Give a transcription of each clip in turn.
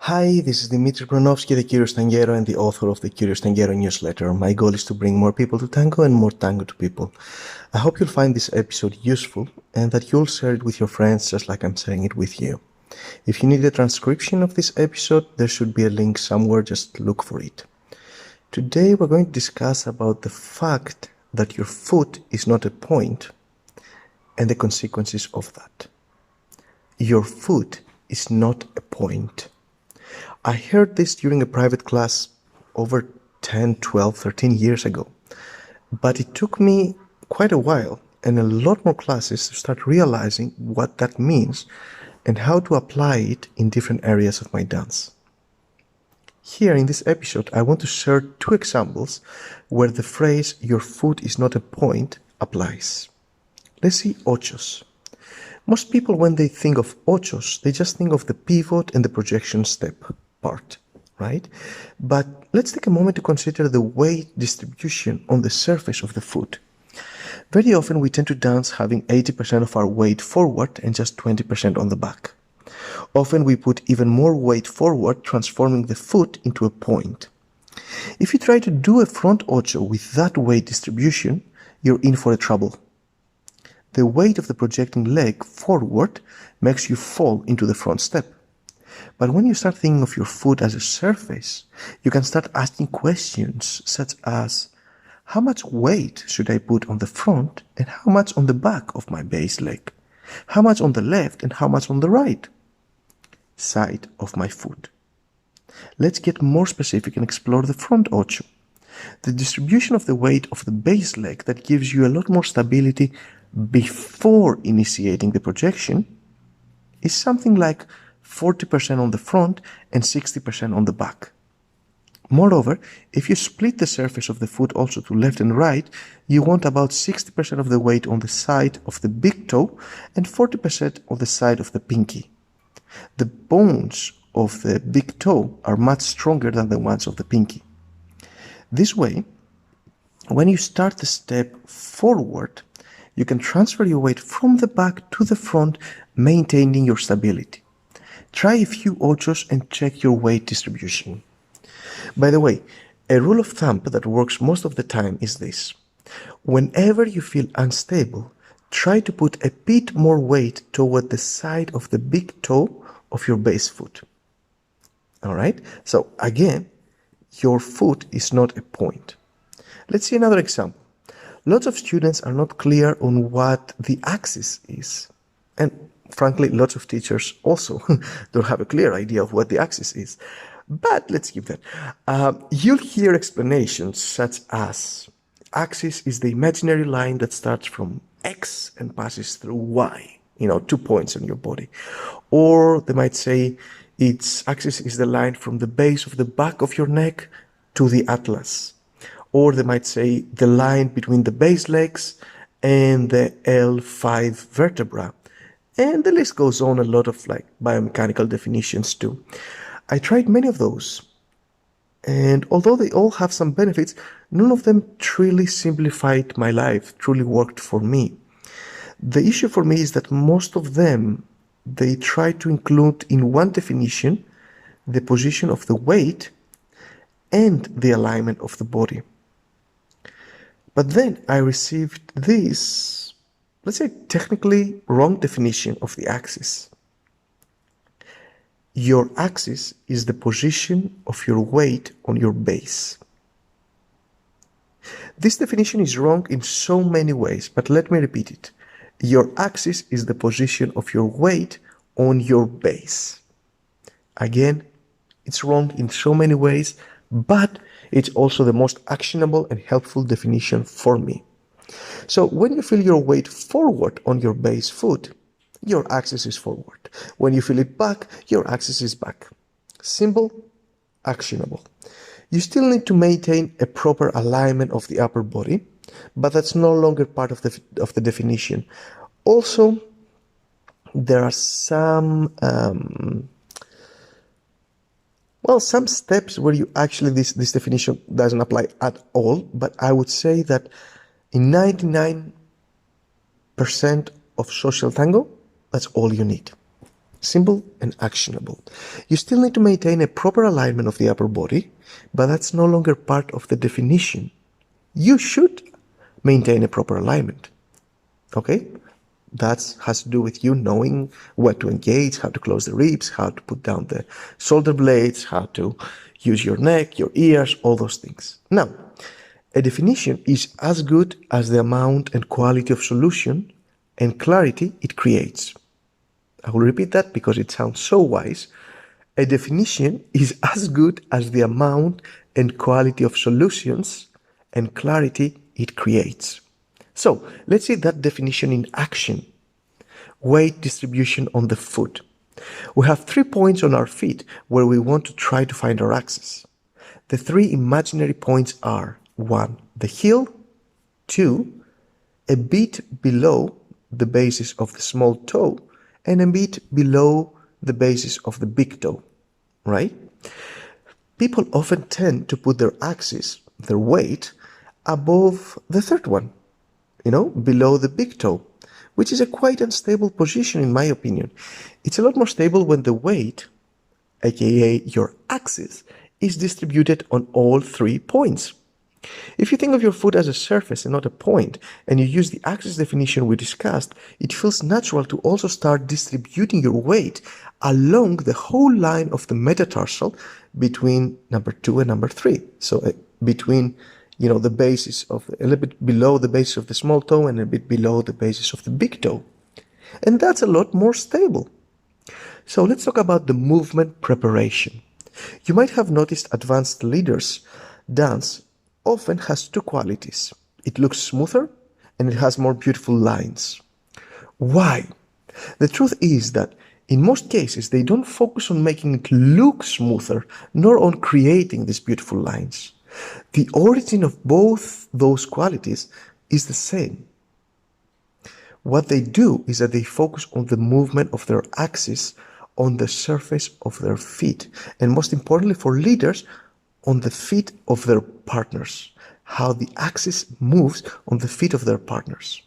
Hi, this is Dimitri Granovsky, the Curious Tanguero and the author of the Curious Tanguero newsletter. My goal is to bring more people to tango and more tango to people. I hope you'll find this episode useful and that you'll share it with your friends just like I'm sharing it with you. If you need a transcription of this episode, there should be a link somewhere, just look for it. Today we're going to discuss about the fact that your foot is not a point and the consequences of that. Your foot is not a point. I heard this during a private class over 10, 12, 13 years ago, but it took me quite a while and a lot more classes to start realizing what that means and how to apply it in different areas of my dance. Here in this episode, I want to share two examples where the phrase "your foot is not a point" applies. Let's see ochos. Most people, when they think of ochos, they just think of the pivot and the projection step part, right? But let's take a moment to consider the weight distribution on the surface of the foot. Very often we tend to dance having 80% of our weight forward and just 20% on the back. Often we put even more weight forward, transforming the foot into a point. If you try to do a front ocho with that weight distribution, you're in for a trouble. The weight of the projecting leg forward makes you fall into the front step. But when you start thinking of your foot as a surface, you can start asking questions such as, how much weight should I put on the front and how much on the back of my base leg? How much on the left and how much on the right side of my foot? Let's get more specific and explore the front ocho. The distribution of the weight of the base leg that gives you a lot more stability before initiating the projection is something like 40% on the front and 60% on the back. Moreover, if you split the surface of the foot also to left and right, you want about 60% of the weight on the side of the big toe and 40% on the side of the pinky. The bones of the big toe are much stronger than the ones of the pinky. This way, when you start the step forward, you can transfer your weight from the back to the front, maintaining your stability. Try a few ochos and check your weight distribution. By the way, a rule of thumb that works most of the time is this. Whenever you feel unstable, try to put a bit more weight toward the side of the big toe of your base foot. Alright? So again, your foot is not a point. Let's see another example. Lots of students are not clear on what the axis is. And frankly, lots of teachers also don't have a clear idea of what the axis is. But let's keep that. You'll hear explanations such as, axis is the imaginary line that starts from X and passes through Y, 2 points on your body. Or they might say, its axis is the line from the base of the back of your neck to the atlas. Or they might say the line between the base legs and the L5 vertebra. And the list goes on, a lot of biomechanical definitions too. I tried many of those. And although they all have some benefits, none of them truly simplified my life, truly worked for me. The issue for me is that most of them, they try to include in one definition the position of the weight and the alignment of the body. But then I received this, let's say, technically wrong definition of the axis. Your axis is the position of your weight on your base. This definition is wrong in so many ways, but let me repeat it. Your axis is the position of your weight on your base. Again, it's wrong in so many ways, but it's also the most actionable and helpful definition for me. So when you feel your weight forward on your base foot, your axis is forward. When you feel it back, your axis is back. Simple, actionable. You still need to maintain a proper alignment of the upper body, but that's no longer part of the definition. Also, there are some steps where you actually, this definition doesn't apply at all, but I would say that in 99% of social tango, that's all you need. Simple and actionable. You still need to maintain a proper alignment of the upper body, but that's no longer part of the definition. You should maintain a proper alignment. Okay? That has to do with you knowing what to engage, how to close the ribs, how to put down the shoulder blades, how to use your neck, your ears, all those things. Now, a definition is as good as the amount and quality of solution and clarity it creates. I will repeat that because it sounds so wise. A definition is as good as the amount and quality of solutions and clarity it creates. So, let's see that definition in action. Weight distribution on the foot. We have 3 points on our feet where we want to try to find our axis. The 3 imaginary points are 1. The heel, 2. A bit below the basis of the small toe, and a bit below the basis of the big toe, right? People often tend to put their axis, their weight, above the third one, below the big toe, which is a quite unstable position in my opinion. It's a lot more stable when the weight, aka your axis, is distributed on all 3 points. If you think of your foot as a surface and not a point, and you use the axis definition we discussed, it feels natural to also start distributing your weight along the whole line of the metatarsal between number 2 and number 3. So between, the basis of, a little bit below the basis of the small toe and a bit below the basis of the big toe. And that's a lot more stable. So let's talk about the movement preparation. You might have noticed advanced leaders dance often has 2 qualities. It looks smoother and it has more beautiful lines. Why? The truth is that in most cases they don't focus on making it look smoother nor on creating these beautiful lines. The origin of both those qualities is the same. What they do is that they focus on the movement of their axis on the surface of their feet, and most importantly for leaders, on the feet of their partners, how the axis moves on the feet of their partners.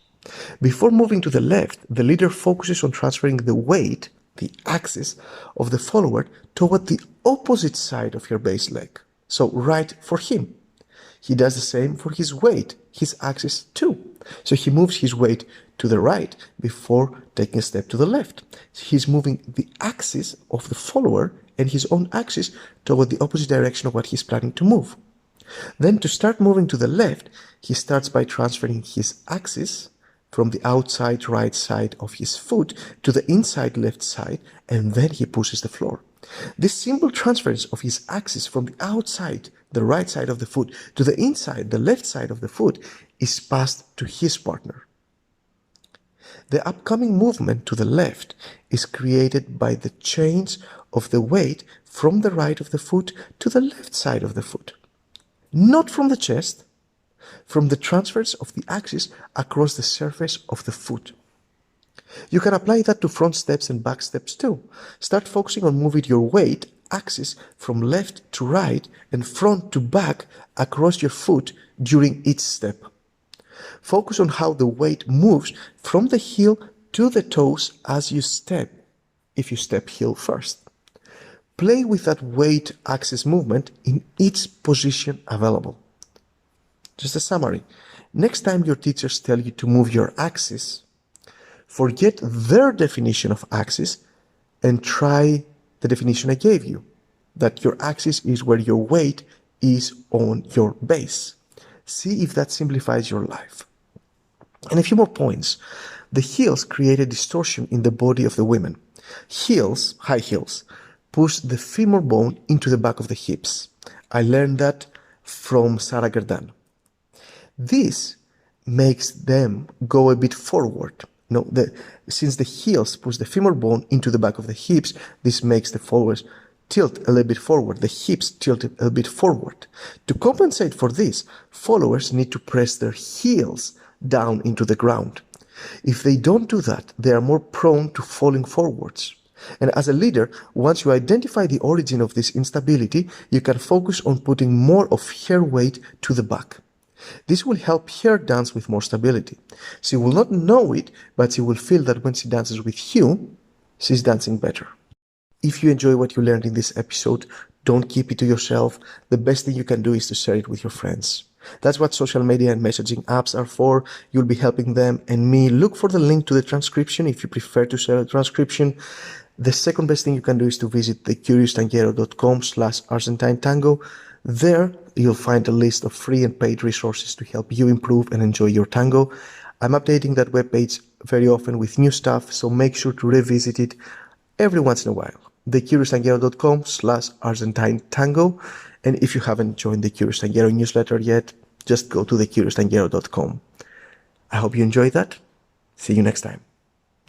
Before moving to the left, the leader focuses on transferring the weight, the axis, of the follower toward the opposite side of your base leg. So right for him. He does the same for his weight, his axis too. So he moves his weight to the right before taking a step to the left. He's moving the axis of the follower and his own axis toward the opposite direction of what he's planning to move. Then to start moving to the left, he starts by transferring his axis from the outside right side of his foot to the inside left side, and then he pushes the floor. This simple transference of his axis from the outside, the right side of the foot, to the inside, the left side of the foot, is passed to his partner. The upcoming movement to the left is created by the change of the weight from the right of the foot to the left side of the foot. Not from the chest, from the transfers of the axis across the surface of the foot. You can apply that to front steps and back steps too. Start focusing on moving your weight axis from left to right and front to back across your foot during each step. Focus on how the weight moves from the heel to the toes as you step, if you step heel first. Play with that weight axis movement in each position available. Just a summary. Next time your teachers tell you to move your axis, forget their definition of axis and try the definition I gave you, that your axis is where your weight is on your base. See if that simplifies your life. And a few more points. The heels create a distortion in the body of the women. Heels, high heels, push the femur bone into the back of the hips. I learned that from Sarah Gardan. This makes them go a bit forward. Since the heels push the femur bone into the back of the hips, this makes the followers tilt a little bit forward, the hips tilt a little bit forward. To compensate for this, followers need to press their heels down into the ground. If they don't do that, they are more prone to falling forwards. And as a leader, once you identify the origin of this instability, you can focus on putting more of her weight to the back. This will help her dance with more stability. She will not know it, but she will feel that when she dances with you, she's dancing better. If you enjoy what you learned in this episode, don't keep it to yourself. The best thing you can do is to share it with your friends. That's what social media and messaging apps are for. You'll be helping them and me. Look for the link to the transcription if you prefer to share a transcription. The second best thing you can do is to visit thecurioustanguero.com/ArgentineTango. There, you'll find a list of free and paid resources to help you improve and enjoy your tango. I'm updating that webpage very often with new stuff, so make sure to revisit it every once in a while. thecurioustanguero.com/ArgentineTango. And if you haven't joined the Curious Tanguero newsletter yet, just go to thecurioustanguero.com. I hope you enjoyed that. See you next time.